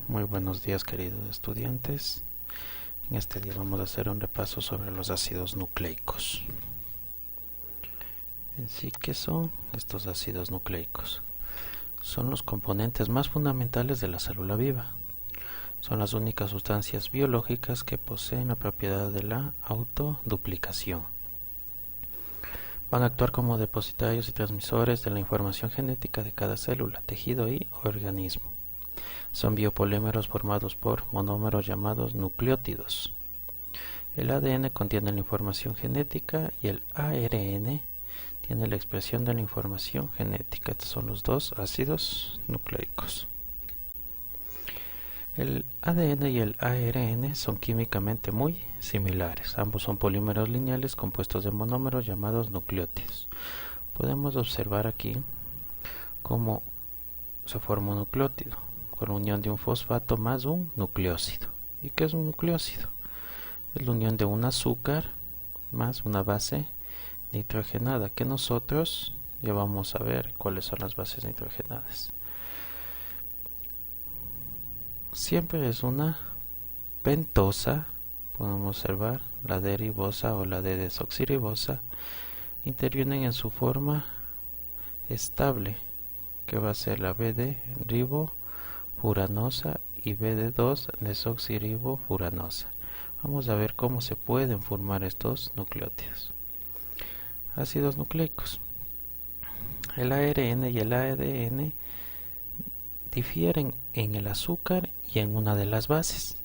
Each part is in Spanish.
Muy buenos días, queridos estudiantes. En este día vamos a hacer un repaso sobre los ácidos nucleicos. En sí, ¿qué son estos ácidos nucleicos? Son los componentes más fundamentales de la célula viva. Son las únicas sustancias biológicas que poseen la propiedad de la autoduplicación. Van a actuar como depositarios y transmisores de la información genética de cada célula, tejido y organismo. Son biopolímeros formados por monómeros llamados nucleótidos. El ADN contiene la información genética y el ARN tiene la expresión de la información genética. Estos son los dos ácidos nucleicos. El ADN y el ARN son químicamente muy similares. Ambos son polímeros lineales compuestos de monómeros llamados nucleótidos. Podemos observar aquí cómo se forma un nucleótido con la unión de un fosfato más un nucleósido. ¿Y qué es un nucleósido? Es la unión de un azúcar más una base nitrogenada, que nosotros ya vamos a ver cuáles son las bases nitrogenadas. Siempre es una pentosa, podemos observar la D-ribosa o la D-desoxirribosa, intervienen en su forma estable, que va a ser la BD-ribofuranosa y BD2-desoxirribofuranosa. Vamos a ver cómo se pueden formar estos nucleótidos. Ácidos nucleicos. El ARN y el ADN difieren en el azúcar y en una de las bases.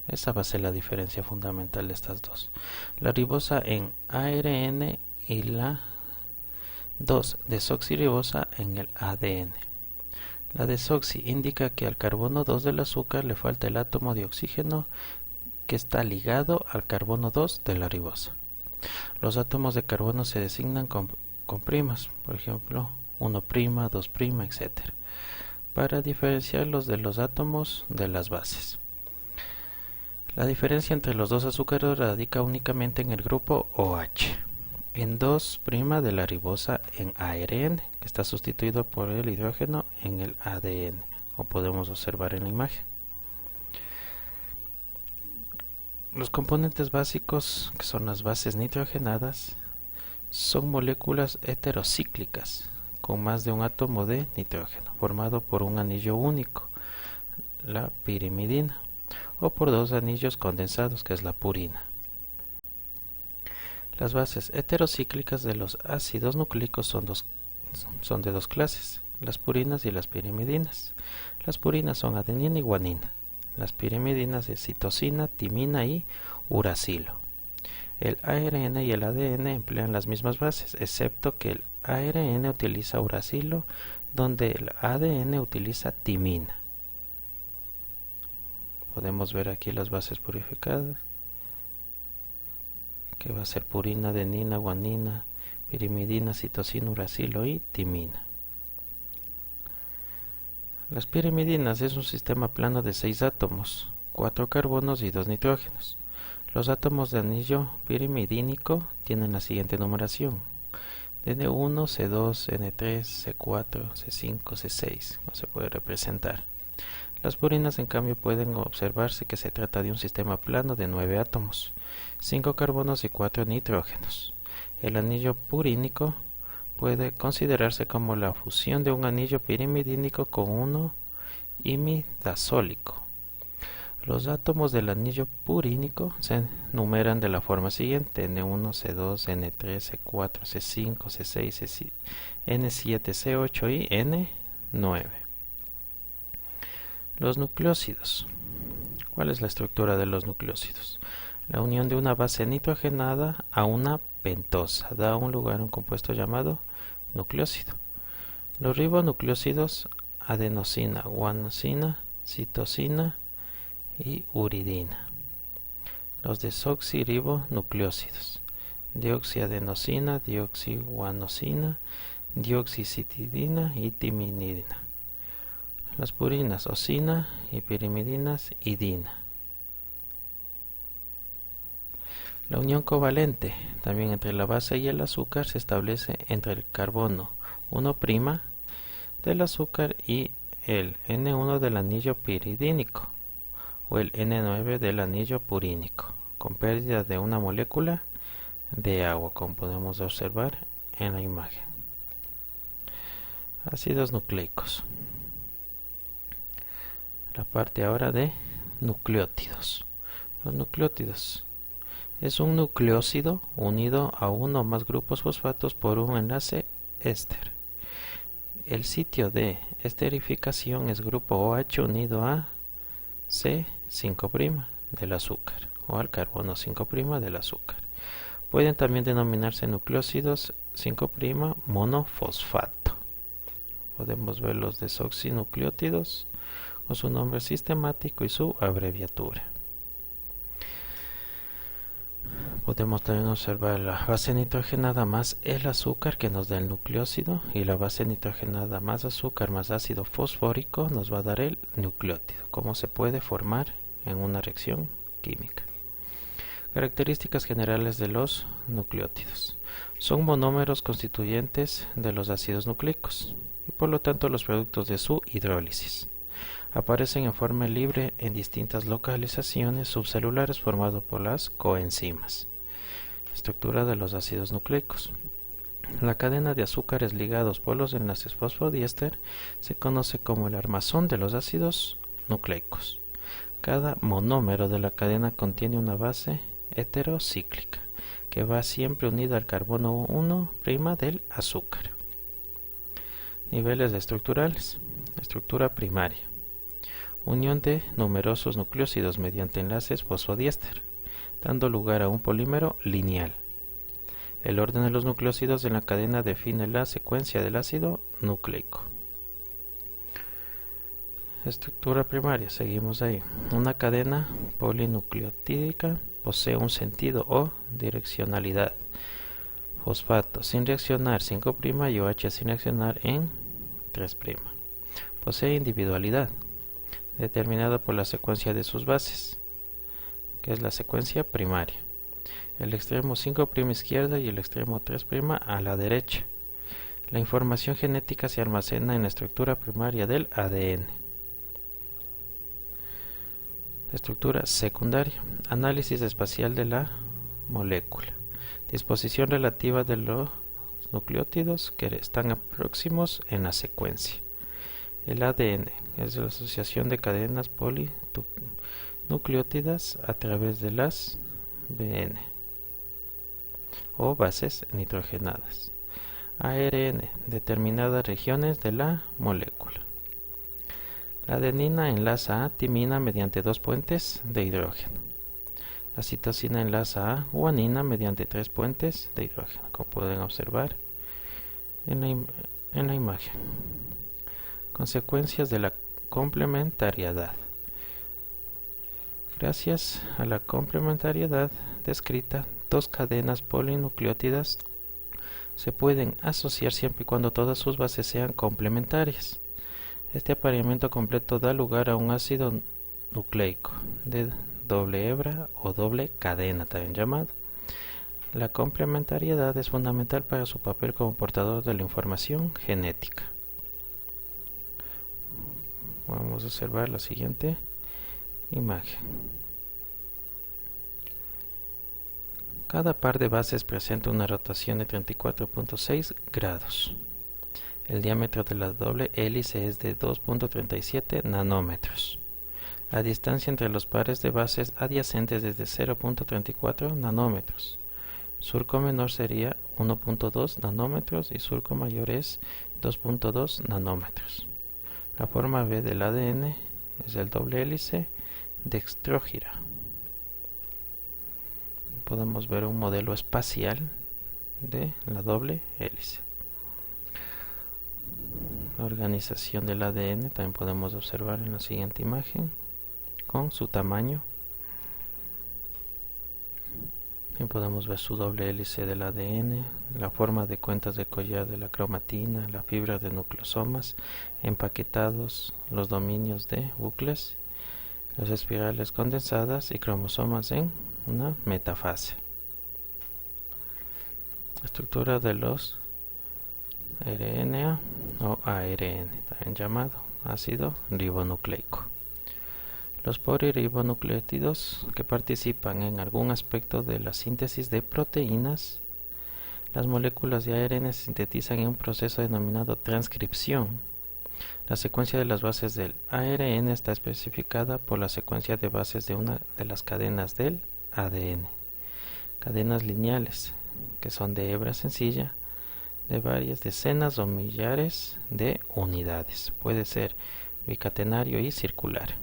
Esa va a ser la diferencia fundamental de estas dos. La ribosa en ARN y la 2-desoxirribosa en el ADN. La desoxi indica que al carbono 2 del azúcar le falta el átomo de oxígeno que está ligado al carbono 2 de la ribosa. Los átomos de carbono se designan con primas, por ejemplo 1', 2', etc., para diferenciarlos de los átomos de las bases. La diferencia entre los dos azúcares radica únicamente en el grupo OH, en 2' de la ribosa en ARN, que está sustituido por el hidrógeno en el ADN, como podemos observar en la imagen. Los componentes básicos, que son las bases nitrogenadas, son moléculas heterocíclicas con más de un átomo de nitrógeno, formado por un anillo único, la pirimidina, o por dos anillos condensados, que es la purina. Las bases heterocíclicas de los ácidos nucleicos son de dos clases, las purinas y las pirimidinas. Las purinas son adenina y guanina. Las pirimidinas de citosina, timina y uracilo. El ARN y el ADN emplean las mismas bases, excepto que el ARN utiliza uracilo, donde el ADN utiliza timina. Podemos ver aquí las bases purificadas, que va a ser purina, adenina, guanina, pirimidina, citosina, uracilo y timina. Las pirimidinas es un sistema plano de 6 átomos, 4 carbonos y 2 nitrógenos. Los átomos de anillo pirimidínico tienen la siguiente numeración: N1, C2, N3, C4, C5, C6, como se puede representar. Las purinas, en cambio, pueden observarse que se trata de un sistema plano de 9 átomos, 5 carbonos y 4 nitrógenos. El anillo purínico puede considerarse como la fusión de un anillo pirimidínico con uno imidazólico. Los átomos del anillo purínico se numeran de la forma siguiente: N1, C2, N3, C4, C5, C6, N7, C8 y N9. Los nucleósidos. ¿Cuál es la estructura de los nucleósidos? La unión de una base nitrogenada a una pentosa da un lugar a un compuesto llamado nucleósido. Los ribonucleósidos: adenosina, guanosina, citosina y uridina. Los desoxirribonucleósidos: dioxiadenosina, dioxiguanosina, dioxicitidina y timidina. Las purinas: osina y pirimidinas, idina. La unión covalente también entre la base y el azúcar se establece entre el carbono 1' del azúcar y el N1 del anillo piridínico o el N9 del anillo purínico, con pérdida de una molécula de agua, como podemos observar en la imagen. Ácidos nucleicos. La parte ahora de nucleótidos. Los nucleótidos es un nucleósido unido a uno o más grupos fosfatos por un enlace éster. El sitio de esterificación es grupo OH unido a C5' del azúcar o al carbono 5' del azúcar. Pueden también denominarse nucleósidos 5' monofosfato. Podemos ver los desoxinucleótidos con su nombre sistemático y su abreviatura. Podemos también observar la base nitrogenada más el azúcar que nos da el nucleósido, y la base nitrogenada más azúcar más ácido fosfórico nos va a dar el nucleótido, como se puede formar en una reacción química. Características generales de los nucleótidos. Son monómeros constituyentes de los ácidos nucleicos y por lo tanto los productos de su hidrólisis. Aparecen en forma libre en distintas localizaciones subcelulares formados por las coenzimas. Estructura de los ácidos nucleicos. La cadena de azúcares ligados por los enlaces fosfodiéster se conoce como el armazón de los ácidos nucleicos. Cada monómero de la cadena contiene una base heterocíclica que va siempre unida al carbono 1' del azúcar. Niveles estructurales. Estructura primaria. Unión de numerosos nucleósidos mediante enlaces fosfodiéster, dando lugar a un polímero lineal. El orden de los nucleósidos en la cadena define la secuencia del ácido nucleico. Estructura primaria, seguimos ahí. Una cadena polinucleotídica posee un sentido o direccionalidad. Fosfato sin reaccionar 5' y OH sin reaccionar en 3'. Posee individualidad, determinada por la secuencia de sus bases, que es la secuencia primaria. El extremo 5' izquierda y el extremo 3' a la derecha. La información genética se almacena en la estructura primaria del ADN. Estructura secundaria. Análisis espacial de la molécula. Disposición relativa de los nucleótidos que están próximos en la secuencia. El ADN es la asociación de cadenas polinucleótidas a través de las BN o bases nitrogenadas. ARN, determinadas regiones de la molécula. La adenina enlaza a timina mediante 2 puentes de hidrógeno. La citosina enlaza a guanina mediante 3 puentes de hidrógeno, como pueden observar en la imagen. Consecuencias de la complementariedad. Gracias a la complementariedad descrita, dos cadenas polinucleótidas se pueden asociar siempre y cuando todas sus bases sean complementarias. Este apareamiento completo da lugar a un ácido nucleico de doble hebra o doble cadena, también llamado. La complementariedad es fundamental para su papel como portador de la información genética. Vamos a observar la siguiente imagen. Cada par de bases presenta una rotación de 34.6 grados. El diámetro de la doble hélice es de 2.37 nanómetros. La distancia entre los pares de bases adyacentes es de 0.34 nanómetros. Surco menor sería 1.2 nanómetros y surco mayor es 2.2 nanómetros. La forma B del ADN es el doble hélice dextrógira. Podemos ver un modelo espacial de la doble hélice. La organización del ADN también podemos observar en la siguiente imagen con su tamaño. También podemos ver su doble hélice del ADN, la forma de cuentas de collar de la cromatina, la fibra de nucleosomas empaquetados, los dominios de bucles, las espirales condensadas y cromosomas en una metafase. Estructura de los RNA o ARN, también llamado ácido ribonucleico. Los poliribonucleótidos que participan en algún aspecto de la síntesis de proteínas. Las moléculas de ARN se sintetizan en un proceso denominado transcripción. La secuencia de las bases del ARN está especificada por la secuencia de bases de una de las cadenas del ADN. Cadenas lineales, que son de hebra sencilla, de varias decenas o millares de unidades. Puede ser bicatenario y circular.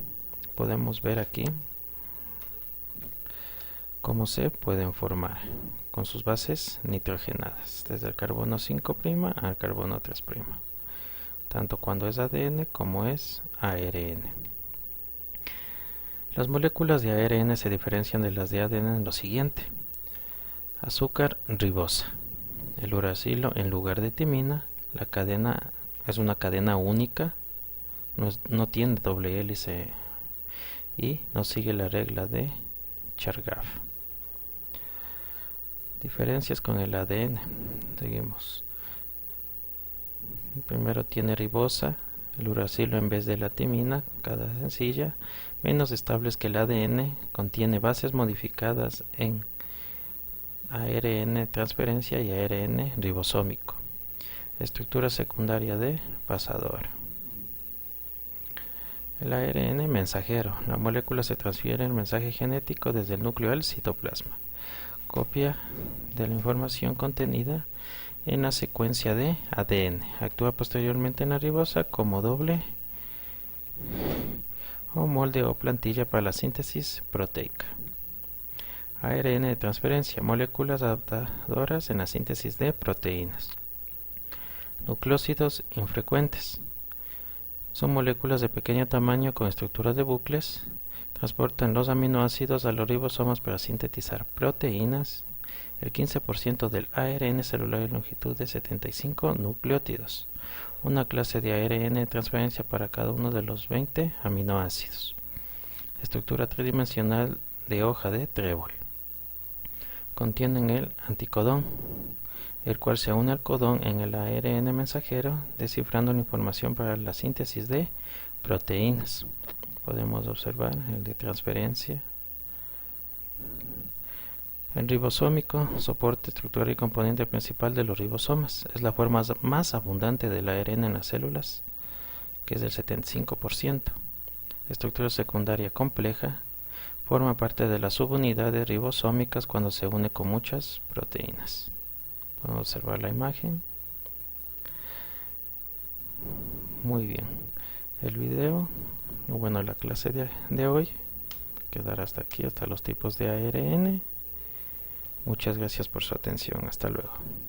Podemos ver aquí cómo se pueden formar con sus bases nitrogenadas, desde el carbono 5' al carbono 3', tanto cuando es ADN como es ARN. Las moléculas de ARN se diferencian de las de ADN en lo siguiente: azúcar ribosa, el uracilo en lugar de timina. La cadena es una cadena única, no tiene doble hélice y no sigue la regla de Chargaff. Diferencias con el ADN. Seguimos. Primero tiene ribosa, el uracilo en vez de la timina, cada sencilla, menos estables que el ADN, contiene bases modificadas en ARN transferencia y ARN ribosómico. Estructura secundaria de pasador. El ARN mensajero. La molécula se transfiere el mensaje genético desde el núcleo al citoplasma. Copia de la información contenida en la secuencia de ADN. Actúa posteriormente en la ribosa como doble o molde o plantilla para la síntesis proteica. ARN de transferencia. Moléculas adaptadoras en la síntesis de proteínas. Nucleósidos infrecuentes. Son moléculas de pequeño tamaño con estructuras de bucles. Transportan los aminoácidos a los ribosomas para sintetizar proteínas. El 15% del ARN celular de longitud de 75 nucleótidos. Una clase de ARN de transferencia para cada uno de los 20 aminoácidos. Estructura tridimensional de hoja de trébol. Contienen el anticodón, el cual se une al codón en el ARN mensajero, descifrando la información para la síntesis de proteínas. Podemos observar el de transferencia. El ribosómico, soporte estructural y componente principal de los ribosomas. Es la forma más abundante del ARN en las células, que es del 75%. Estructura secundaria compleja. Forma parte de las subunidades ribosómicas cuando se une con muchas proteínas. Podemos observar la imagen. Muy bien. El video, bueno, la clase de hoy quedará hasta aquí, hasta los tipos de ARN. Muchas gracias por su atención. Hasta luego.